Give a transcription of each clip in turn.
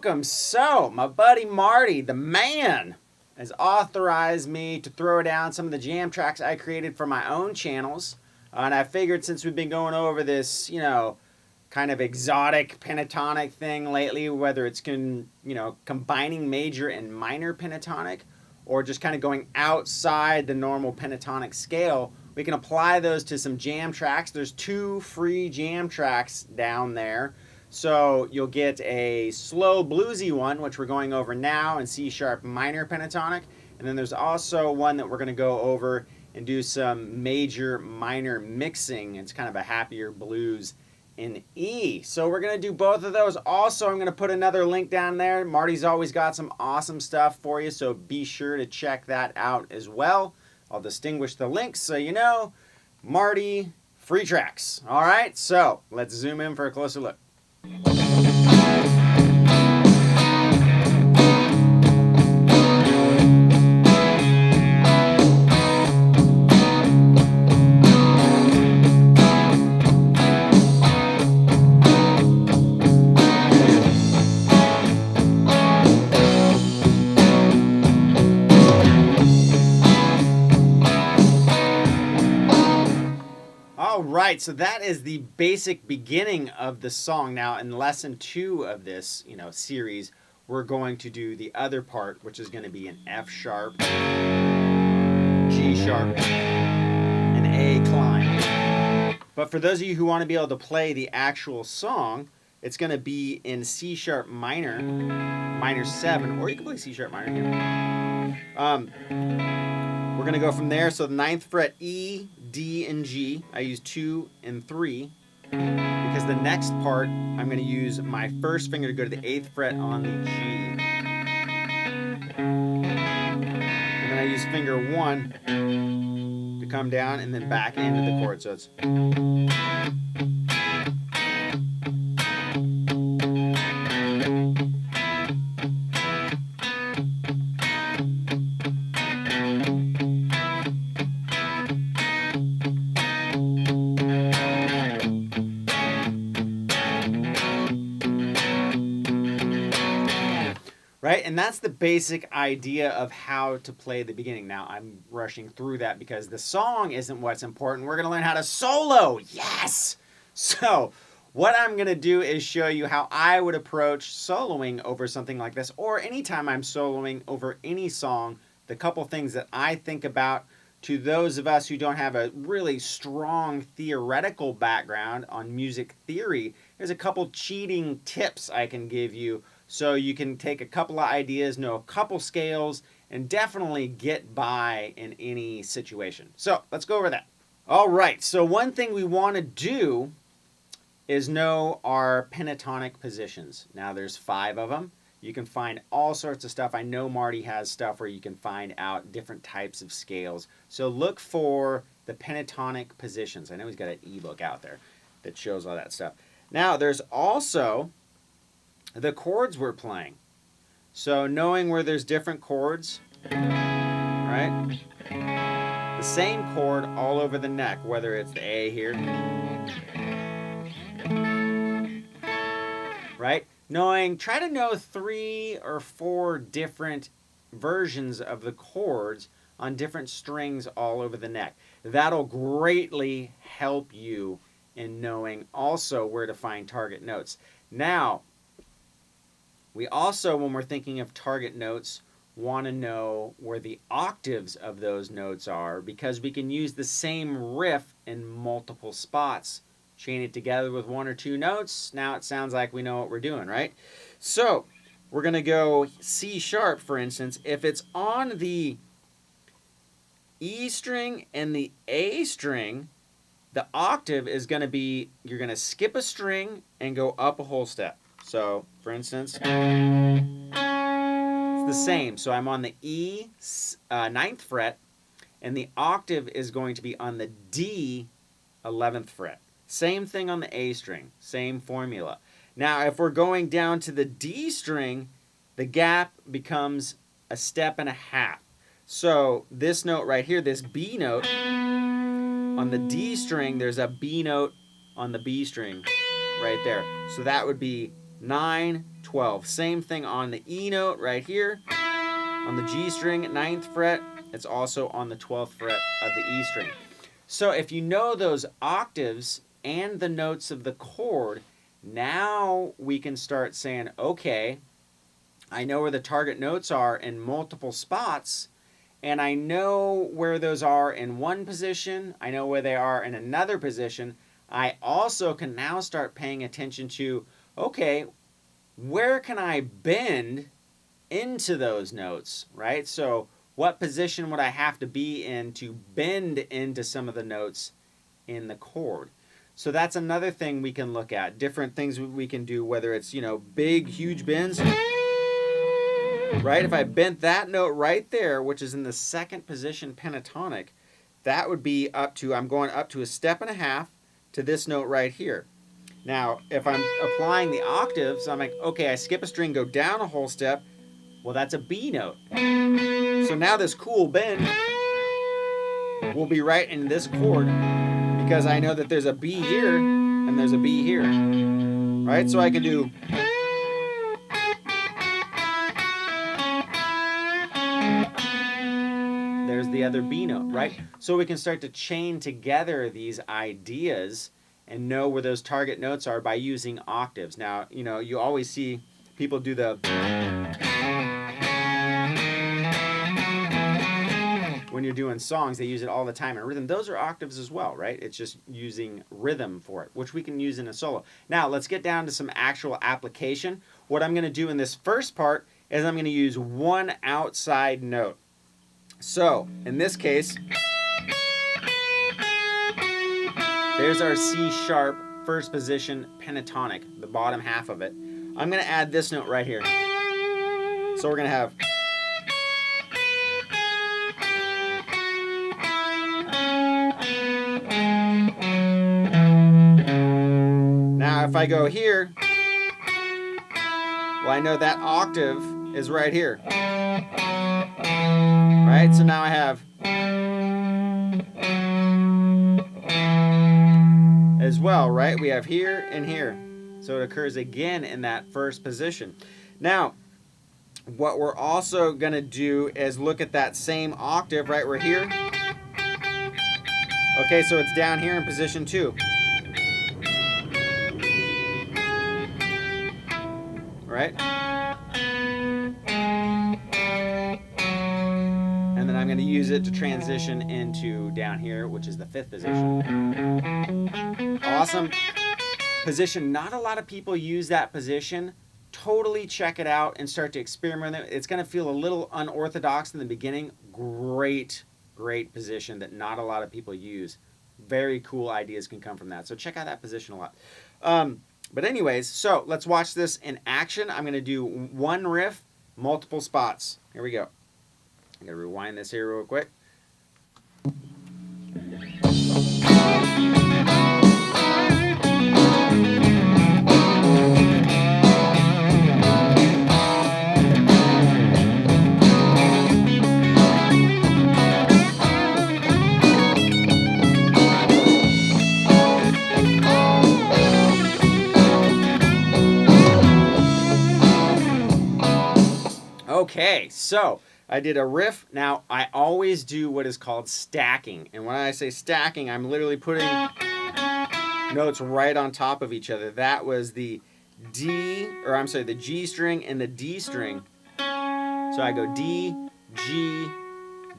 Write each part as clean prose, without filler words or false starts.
welcome. So, my buddy Marty, the man, has authorized me to throw down some of the jam tracks I created for my own channels. And I figured since we've been going over this, kind of exotic pentatonic thing lately, whether it's combining major and minor pentatonic, or just kind of going outside the normal pentatonic scale, we can apply those to some jam tracks. There's 2 free jam tracks down there. So you'll get a slow bluesy one, which we're going over now, in C sharp minor pentatonic. And then there's also one that we're going to go over and do some major minor mixing. It's kind of a happier blues in E. So we're going to do both of those. Also, I'm going to put another link down there. Marty's always got some awesome stuff for you, so be sure to check that out as well. I'll distinguish the links so you know. Marty, free tracks. All right, so let's zoom in for a closer look. Alright, so that is the basic beginning of the song. Now, in lesson 2 of this, series, we're going to do the other part, which is going to be an F sharp, G sharp, and A climb. But for those of you who want to be able to play the actual song, it's going to be in C sharp minor, minor 7, or you can play C sharp minor here. We're going to go from there. So the 9th fret, E, D, and G. I use 2 and 3 because the next part, I'm going to use my first finger to go to the 8th fret on the G. And then I use finger 1 to come down and then back into the chord. So it's... Right, and that's the basic idea of how to play the beginning. Now, I'm rushing through that because the song isn't what's important. We're going to learn how to solo. Yes! So, what I'm going to do is show you how I would approach soloing over something like this, or anytime I'm soloing over any song, the couple things that I think about. To those of us who don't have a really strong theoretical background on music theory, there's a couple cheating tips I can give you so you can take a couple of ideas, know a couple scales, and definitely get by in any situation. So let's go over that. All right, so one thing we want to do is know our pentatonic positions. Now there's 5 of them. You can find all sorts of stuff. I know Marty has stuff where you can find out different types of scales. So look for the pentatonic positions. I know he's got an ebook out there that shows all that stuff. Now there's also the chords we're playing. So knowing where there's different chords, right? The same chord all over the neck, whether it's the A here, right? Try to know 3 or 4 different versions of the chords on different strings all over the neck. That'll greatly help you in knowing also where to find target notes. Now, we also, when we're thinking of target notes, want to know where the octaves of those notes are, because we can use the same riff in multiple spots. Chain it together with 1 or 2 notes. Now it sounds like we know what we're doing, right? So we're going to go C sharp, for instance. If it's on the E string and the A string, the octave is going to be, you're going to skip a string and go up a whole step. So, for instance, it's the same. So I'm on the E 9th fret, and the octave is going to be on the D 11th fret. Same thing on the A string, same formula. Now, if we're going down to the D string, the gap becomes a step and a half. So this note right here, this B note, on the D string, there's a B note on the B string right there. So that would be 9, 12. Same thing on the E note right here. On the G string, 9th fret. It's also on the 12th fret of the E string. So if you know those octaves and the notes of the chord, now we can start saying, okay, I know where the target notes are in multiple spots, and I know where those are in one position. I know where they are in another position. I also can now start paying attention to, okay, where can I bend into those notes, right? So what position would I have to be in to bend into some of the notes in the chord? So that's another thing we can look at. Different things we can do, whether it's, big, huge bends, right? If I bent that note right there, which is in the second position pentatonic, that would be I'm going up to a step and a half to this note right here. Now, if I'm applying the octaves, I'm like, okay, I skip a string, go down a whole step. Well, that's a B note. So now this cool bend will be right in this chord because I know that there's a B here and there's a B here. Right? So I can do... There's the other B note, right? So we can start to chain together these ideas and know where those target notes are by using octaves. Now, you always see people do the... When you're doing songs, they use it all the time in rhythm. Those are octaves as well, right? It's just using rhythm for it, which we can use in a solo. Now, let's get down to some actual application. What I'm going to do in this first part is I'm going to use one outside note. So, in this case, there's our C sharp first position pentatonic, the bottom half of it. I'm going to add this note right here. So we're going to have... Now, if I go here, well, I know that octave is right here. Right? So now I have as well, right? We have here and here. So it occurs again in that first position. Now, what we're also going to do is look at that same octave, right? We're here. Okay, so it's down here in position 2. Right? And then I'm going to use it to transition into down here, which is the 5th position. Awesome position. Not a lot of people use that position. Totally check it out and start to experiment with it. It's going to feel a little unorthodox in the beginning. Great position that not a lot of people use. Very cool ideas can come from that. So check out that position a lot. But anyways, so let's watch this in action. I'm going to do one riff, multiple spots. Here we go. I'm going to rewind this here real quick. Okay, so I did a riff. Now, I always do what is called stacking. And when I say stacking, I'm literally putting notes right on top of each other. That was the the G string and the D string. So I go D, G,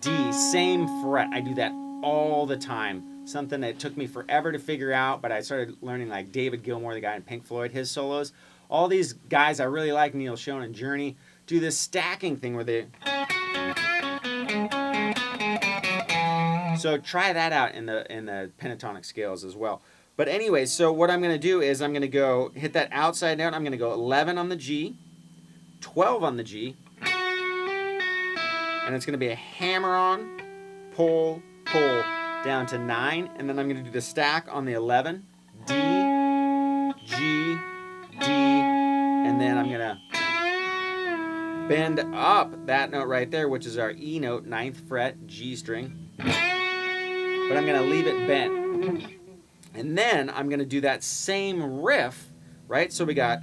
D, same fret. I do that all the time. Something that took me forever to figure out, but I started learning like David Gilmour, the guy in Pink Floyd, his solos. All these guys I really like, Neil Schon and Journey, do this stacking thing where they... So try that out in the pentatonic scales as well. But anyway, so what I'm going to do is I'm going to go hit that outside note. I'm going to go 11 on the G, 12 on the G, and it's going to be a hammer-on, pull, pull, down to 9, and then I'm going to do the stack on the 11, D, G, D, and then I'm going to bend up that note right there, which is our E note, 9th fret, G string. But I'm going to leave it bent. And then I'm going to do that same riff, right? So we got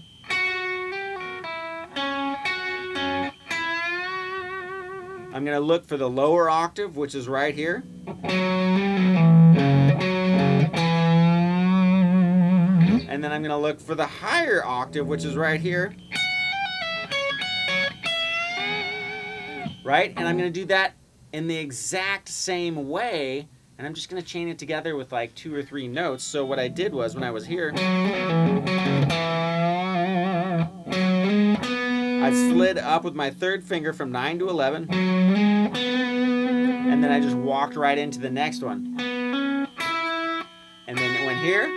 I'm going to look for the lower octave, which is right here. And then I'm going to look for the higher octave, which is right here. Right? And I'm going to do that in the exact same way. And I'm just going to chain it together with like 2 or 3 notes. So what I did was when I was here, I slid up with my 3rd finger from 9 to 11. And then I just walked right into the next one. And then it went here.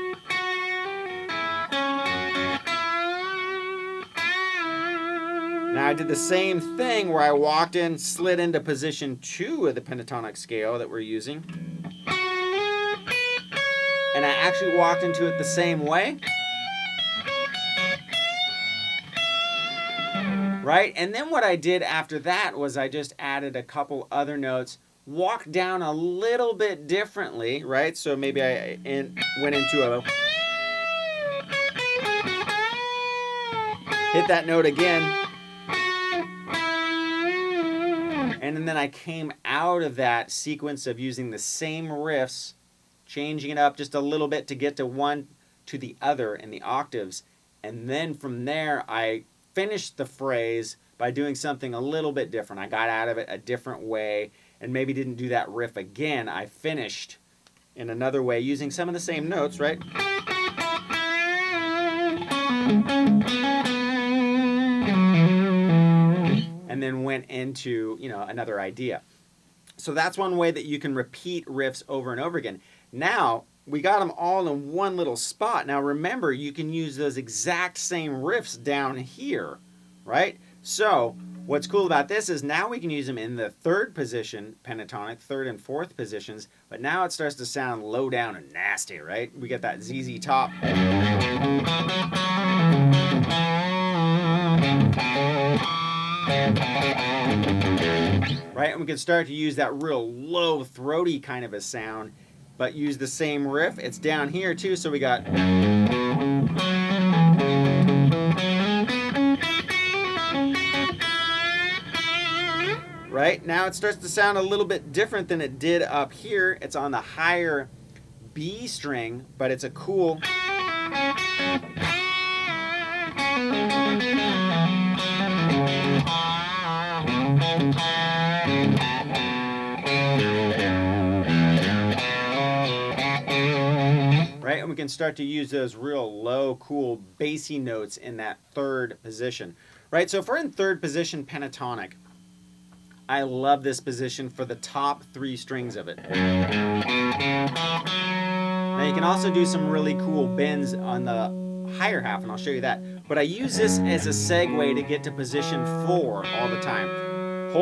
Now I did the same thing where I walked in, slid into position 2 of the pentatonic scale that we're using. And I actually walked into it the same way. Right? And then what I did after that was I just added a couple other notes, walked down a little bit differently, right? So maybe I went into a... hit that note again. And then I came out of that sequence of using the same riffs, changing it up just a little bit to get to one to the other in the octaves. And then from there, I finished the phrase by doing something a little bit different. I got out of it a different way and maybe didn't do that riff again. I finished in another way using some of the same notes, right? And then went into, another idea. So that's one way that you can repeat riffs over and over again. Now, we got them all in one little spot. Now remember, you can use those exact same riffs down here, right? So what's cool about this is now we can use them in the 3rd position pentatonic, 3rd and 4th positions, but now it starts to sound low down and nasty, right? We get that ZZ top. Right, and we can start to use that real low, throaty kind of a sound, but use the same riff. It's down here too, so we got... Right, now it starts to sound a little bit different than it did up here. It's on the higher B string, but it's a cool... Right, and we can start to use those real low, cool, bassy notes in that 3rd position. Right, so if we're in 3rd position pentatonic, I love this position for the top 3 strings of it. Now you can also do some really cool bends on the higher half, and I'll show you that. But I use this as a segue to get to position 4 all the time.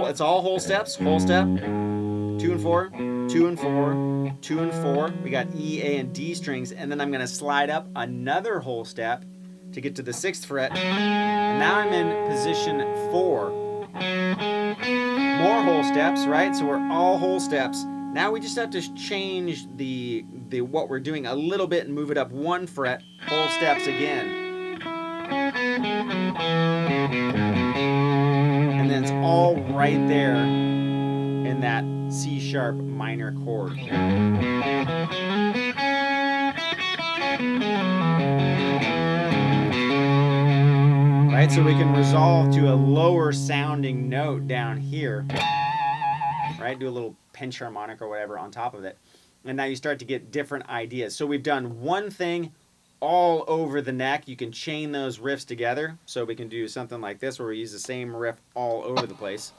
It's all whole steps, whole step, 2 and 4, 2 and 4, 2 and 4. We got E, A, and D strings, and then I'm going to slide up another whole step to get to the 6th fret. And now I'm in position 4. More whole steps, right? So we're all whole steps. Now we just have to change the what we're doing a little bit and move it up 1 fret, whole steps again. And then it's all right there in that C sharp minor chord. Right, so we can resolve to a lower sounding note down here. Right, do a little pinch harmonic or whatever on top of it. And now you start to get different ideas. So we've done one thing all over the neck. You can chain those riffs together. So we can do something like this where we use the same riff all over the place.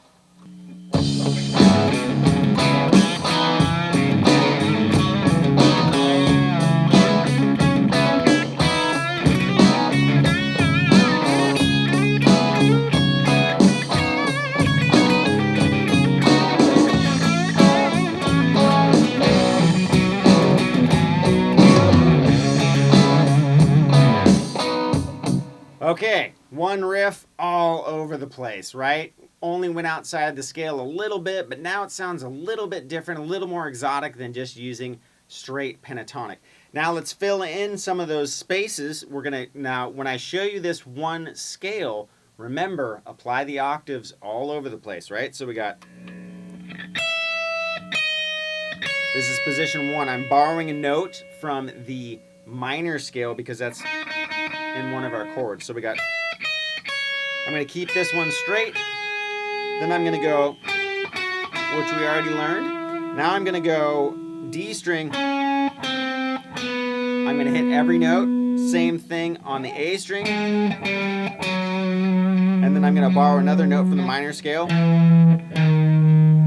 Okay, one riff all over the place, right? Only went outside the scale a little bit, but now it sounds a little bit different, a little more exotic than just using straight pentatonic. Now let's fill in some of those spaces. Now when I show you this one scale, remember, apply the octaves all over the place, right? So we got This is position 1. I'm borrowing a note from the minor scale because that's in one of our chords. So we got, I'm going to keep this one straight. Then I'm going to go, which we already learned. Now I'm going to go D string. I'm going to hit every note. Same thing on the A string. And then I'm going to borrow another note from the minor scale.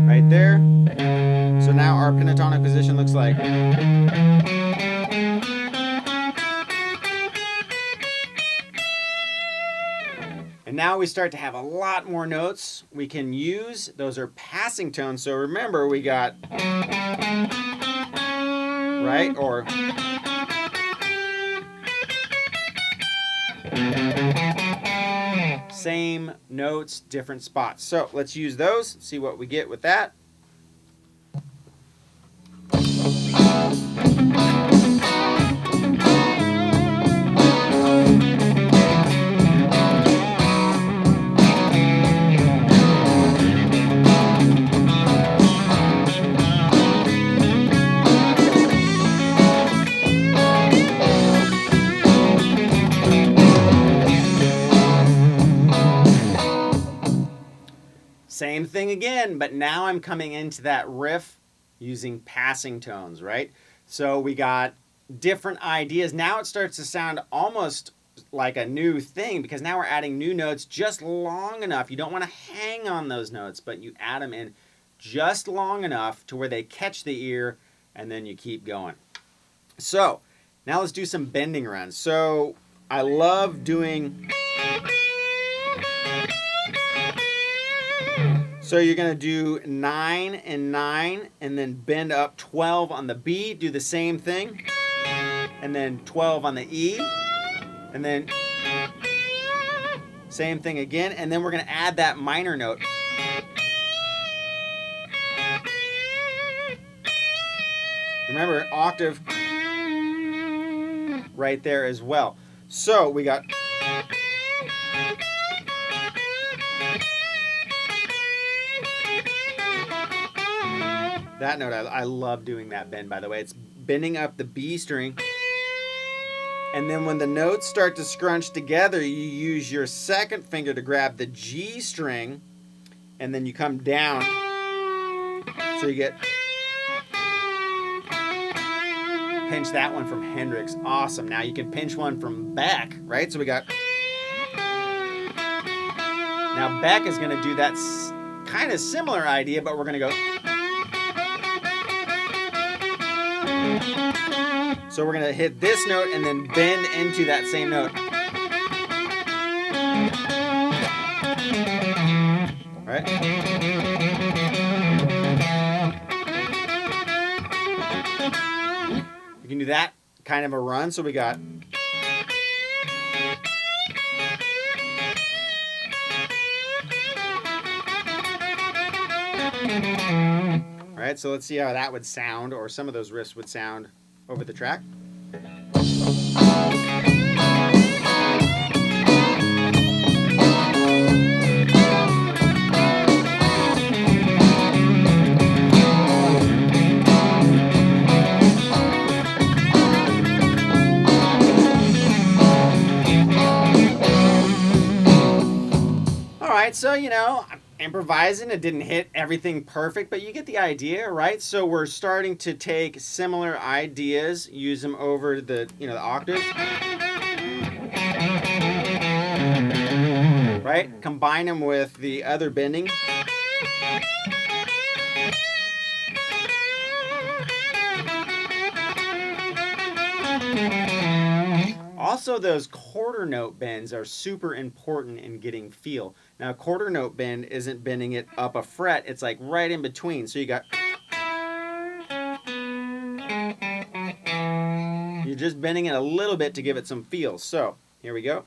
Right there. So now our pentatonic position looks like. And now we start to have a lot more notes we can use. Those are passing tones. So remember, we got, right? Or same notes, different spots. So let's use those, see what we get with that. Same thing again, but now I'm coming into that riff using passing tones, right? So we got different ideas. Now it starts to sound almost like a new thing because now we're adding new notes just long enough. You don't want to hang on those notes, but you add them in just long enough to where they catch the ear, and then you keep going. So now let's do some bending runs. So I love doing... So you're going to do 9 and 9 and then bend up 12 on the B. Do the same thing. And then 12 on the E. And then same thing again. And then we're going to add that minor note. Remember, octave right there as well. So we got... That note, I love doing that bend, by the way. It's bending up the B string. And then when the notes start to scrunch together, you use your second finger to grab the G string. And then you come down. So you get... Pinch that one from Hendrix. Awesome. Now you can pinch one from Beck, right? So we got... Now Beck is going to do that kind of similar idea, but we're going to go... So we're going to hit this note and then bend into that same note. All right? You can do that kind of a run. So we got... All right, so let's see how that would sound, or some of those riffs would sound over the track. All right, so, you know, improvising, it didn't hit everything perfect, but you get the idea, right? So we're starting to take similar ideas, use them over the, the octaves. Right? Combine them with the other bending. Also, those quarter note bends are super important in getting feel. Now, quarter note bend isn't bending it up a fret. It's like right in between. So you got... You're just bending it a little bit to give it some feel. So, here we go.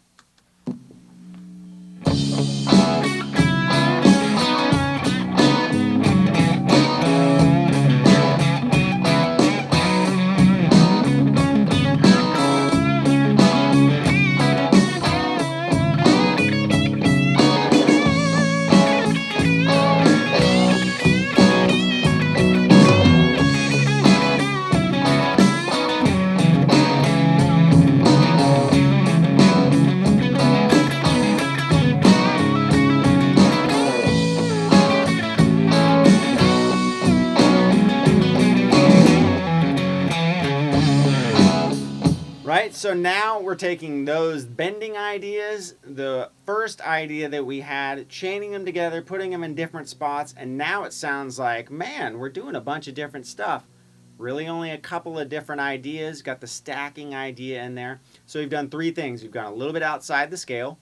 right, so now we're taking those bending ideas, the first idea that we had, chaining them together, putting them in different spots, and now it sounds like, man, we're doing a bunch of different stuff. Really only a couple of different ideas, got the stacking idea in there. So we've done three things. We've gone a little bit outside the scale.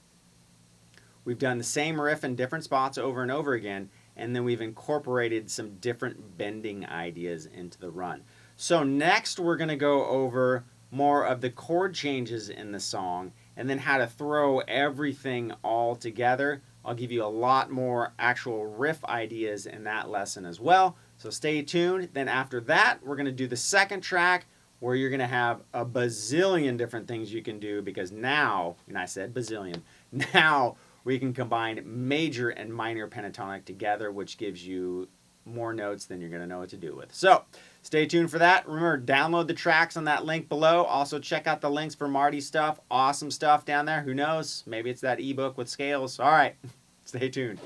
We've done the same riff in different spots over and over again, and then we've incorporated some different bending ideas into the run. So next we're going to go over more of the chord changes in the song and then how to throw everything all together. I'll give you a lot more actual riff ideas in that lesson as well. So stay tuned. Then after that, we're going to do the second track where you're going to have a bazillion different things you can do because now, and I said bazillion, now we can combine major and minor pentatonic together, which gives you more notes than you're going to know what to do with. So stay tuned for that. Remember, download the tracks on that link below. Also check out the links for Marty stuff. Awesome stuff down there. Who knows? Maybe it's that ebook with scales. All right. Stay tuned.